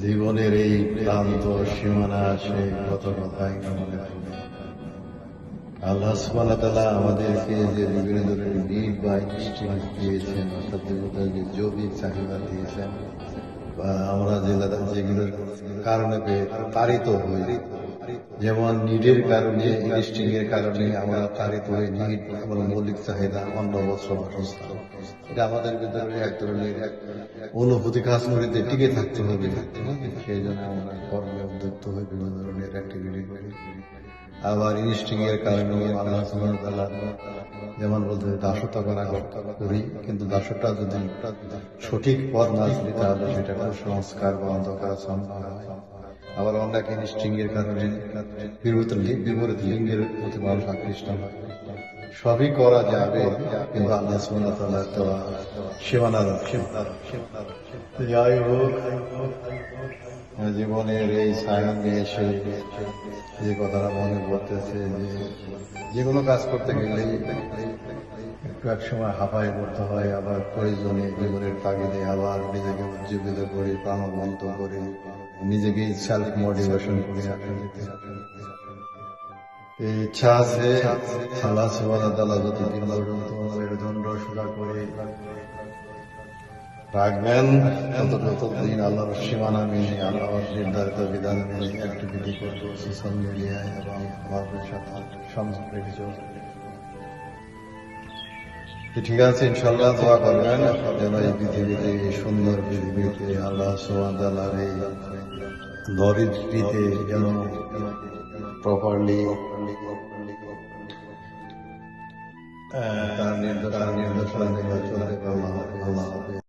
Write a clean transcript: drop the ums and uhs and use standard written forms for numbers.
জীবনের এই প্রান্ত সীমানা আসে কত কথাই না মনে পড়ে। আল্লাহ সুবহানাহু ওয়া তাআলা আমাদেরকে যে বিভিন্ন ধরনের নিড বা ইনস্ট্রুমেন্ট দিয়েছেন, অর্থাৎ যে জৈবিক চাহিদা দিয়েছেন, বা আমরা যেগুলোর কারণে তাড়িত হই, যেমন নিডের কারণে, ইনস্টিং এর কারণে আমরা তাড়িত হই। নিড আমার মৌলিক চাহিদা, অন্ন বস্ত্র বাসস্থান, এটা আমাদের ভিতরে এক ধরনের অনুভূতি কাজ করে যে টিকে থাকতে হবে। সেই জন্য আমরা কর্মে উদ্যুক্ত হই, বিভিন্ন ধরনের অ্যাক্টিভিটি করি। আবার ইনস্টিং এর কারণে আল্লাহ সুবহানাহু ওয়া তাআলা যেমন বলতে দাসত্ব করি, কিন্তু দাসত্বটা যদি সঠিক পথ না চলি তাহলে সেটা কুসংস্কার বা অন্ধকার সম্ভব হয়। আবার অনেক ইনস্টিং এর কারণে বিপরীত লিঙ্গের প্রতি মানুষ আকৃষ্ট হয়। সবই করা যাবে, কিন্তু আল্লাহ সুবহানাহু ওয়া তাআলা তো সীমানা রক্ষে। যাই হোক, জীবনের এই সায়ান্নে এসে যে কথাটা মনে পড়তেছে, যে কোনো কাজ করতে গেলেই একটু এক সময় হাঁপায় পড়তে হয়, আবার প্রয়োজনে জীবনের তাগিদে আবার নিজেকে উজ্জীবিত করে, প্রাণবন্ত করে, নিজেকে সেলফ মোটিভেশন করে এই ইচ্ছা আছে আল্লাহ সুবহানাহু ওয়া তাআলা যতদিন পর্যন্ত মেরুদণ্ড সোজা করে রাখবেন ততদিন আল্লাহর সীমানা মেনে, আল্লাহর নির্ধারিত বিধান মেনে অ্যাক্টিভিটি করবো, সোশ্যাল মিডিয়ায় এবং মানুষের সাথে সংযোগ রেখে চলবে। ঠিক আছে, ইনশাআল্লাহ দোয়া করবেন যেন এই পৃথিবীতে, এই সুন্দর পৃথিবীতে আল্লাহ সুবহানাহু ওয়া তাআলার এই ধরিত্রীতে যেন প্রপারলি তার নির্দেশনা চলতে পারে। আল্লাহ হাফেজ।